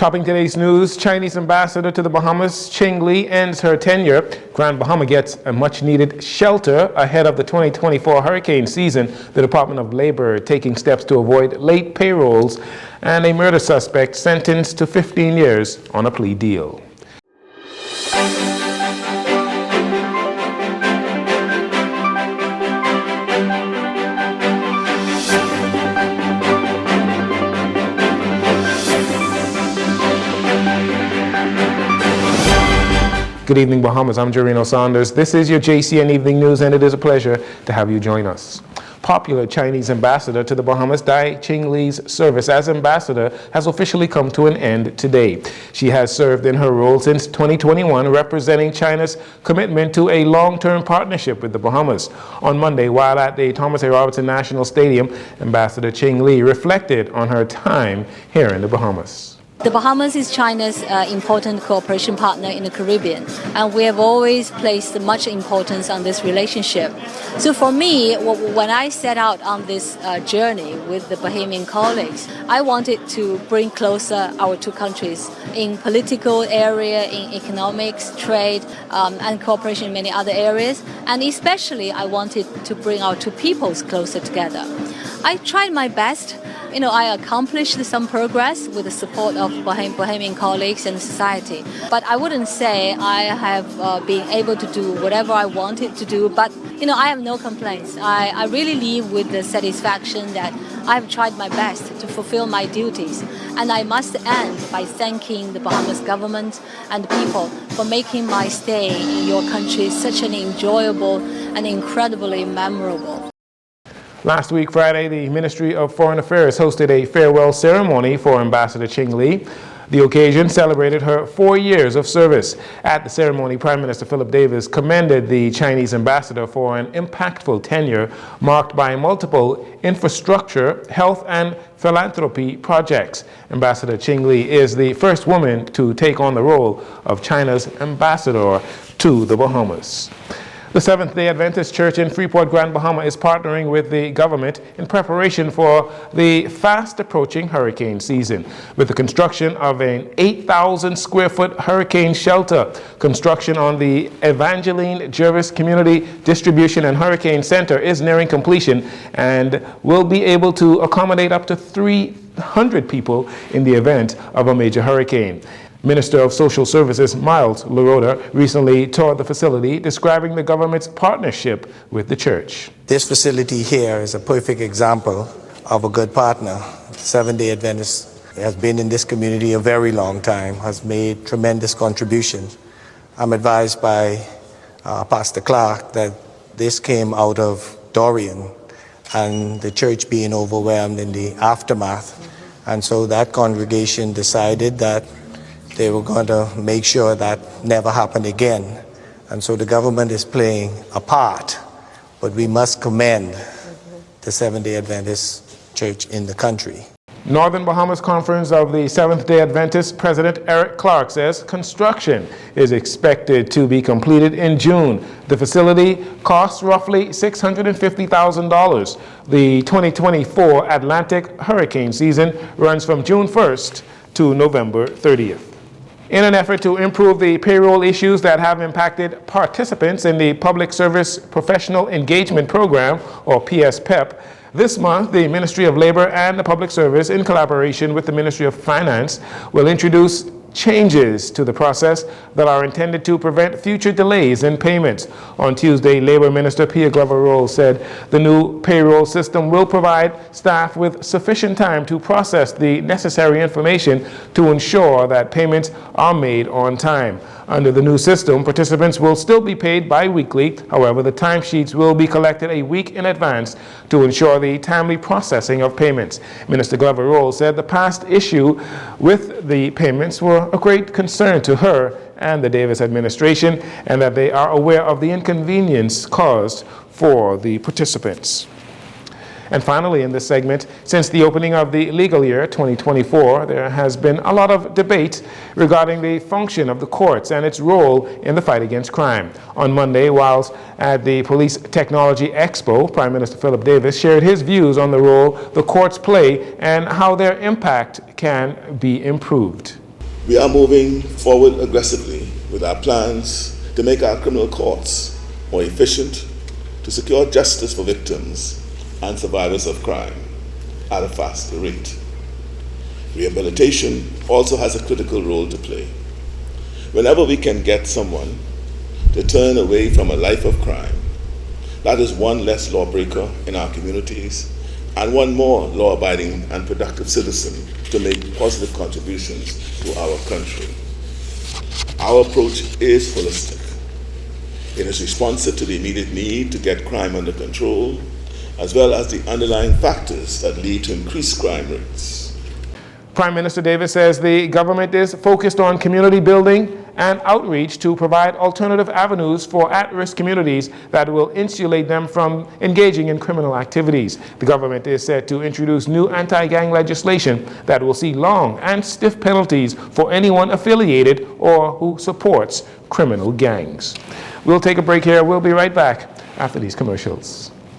Topping today's news, Chinese ambassador to the Bahamas, Ching Lee, ends her tenure. Grand Bahama gets a much-needed shelter ahead of the 2024 hurricane season. The Department of Labor taking steps to avoid late payrolls, and a murder suspect sentenced to 15 years on a plea deal. Good evening, Bahamas. I'm Jarino Saunders. This is your JCN Evening News, and it is a pleasure to have you join us. Popular Chinese ambassador to the Bahamas, Ching Lee's service as ambassador has officially come to an end today. She has served in her role since 2021, representing China's commitment to a long-term partnership with the Bahamas. On Monday, while at the Thomas A. Robertson National Stadium, Ambassador Ching Lee reflected on her time here in the Bahamas. The Bahamas is China's important cooperation partner in the Caribbean, and we have always placed much importance on this relationship. So for me, when I set out on this journey with the Bahamian colleagues, I wanted to bring closer our two countries in political area, in economics, trade, and cooperation in many other areas. And especially, I wanted to bring our two peoples closer together. I tried my best. I accomplished some progress with the support of Bahamian colleagues and society. But I wouldn't say I have been able to do whatever I wanted to do, but I have no complaints. I really leave with the satisfaction that I have tried my best to fulfill my duties. And I must end by thanking the Bahamas government and the people for making my stay in your country such an enjoyable and incredibly memorable. Last week, Friday, the Ministry of Foreign Affairs hosted a farewell ceremony for Ambassador Ching Lee. The occasion celebrated her 4 years of service. At the ceremony, Prime Minister Philip Davis commended the Chinese ambassador for an impactful tenure marked by multiple infrastructure, health, and philanthropy projects. Ambassador Ching Lee is the first woman to take on the role of China's ambassador to the Bahamas. The Seventh-day Adventist Church in Freeport, Grand Bahama is partnering with the government in preparation for the fast-approaching hurricane season with the construction of an 8,000 square foot hurricane shelter. Construction on the Evangeline Jervis Community Distribution and Hurricane Center is nearing completion and will be able to accommodate up to 300 people in the event of a major hurricane. Minister of Social Services Miles Laroda recently toured the facility, describing the government's partnership with the church. This facility here is a perfect example of a good partner. Seventh-day Adventist has been in this community a very long time, has made tremendous contributions. I'm advised by Pastor Clark that this came out of Dorian and the church being overwhelmed in the aftermath. And so that congregation decided that they were going to make sure that never happened again. And so the government is playing a part, but we must commend the Seventh-day Adventist Church in the country. Northern Bahamas Conference of the Seventh-day Adventist President Eric Clark says construction is expected to be completed in June. The facility costs roughly $650,000. The 2024 Atlantic hurricane season runs from June 1st to November 30th. In an effort to improve the payroll issues that have impacted participants in the Public Service Professional Engagement Program, or PSPEP, this month the Ministry of Labor and the Public Service, in collaboration with the Ministry of Finance, will introduce changes to the process that are intended to prevent future delays in payments. On Tuesday, Labor Minister Pierre Glover said the new payroll system will provide staff with sufficient time to process the necessary information to ensure that payments are made on time. Under the new system, participants will still be paid bi-weekly. However, the timesheets will be collected a week in advance to ensure the timely processing of payments. Minister Glover said the past issue with the payments were a great concern to her and the Davis administration, and that they are aware of the inconvenience caused for the participants. And finally, in this segment, since the opening of the legal year 2024, there has been a lot of debate regarding the function of the courts and its role in the fight against crime. On Monday, whilst at the Police Technology Expo, Prime Minister Philip Davis shared his views on the role the courts play and how their impact can be improved. We are moving forward aggressively with our plans to make our criminal courts more efficient, to secure justice for victims and survivors of crime at a faster rate. Rehabilitation also has a critical role to play. Whenever we can get someone to turn away from a life of crime, that is one less lawbreaker in our communities and one more law-abiding and productive citizen to make positive contributions to our country. Our approach is holistic. It is responsive to the immediate need to get crime under control, as well as the underlying factors that lead to increased crime rates. Prime Minister Davis says the government is focused on community building and outreach to provide alternative avenues for at-risk communities that will insulate them from engaging in criminal activities. The government is set to introduce new anti-gang legislation that will see long and stiff penalties for anyone affiliated or who supports criminal gangs. We'll take a break here. We'll be right back after these commercials.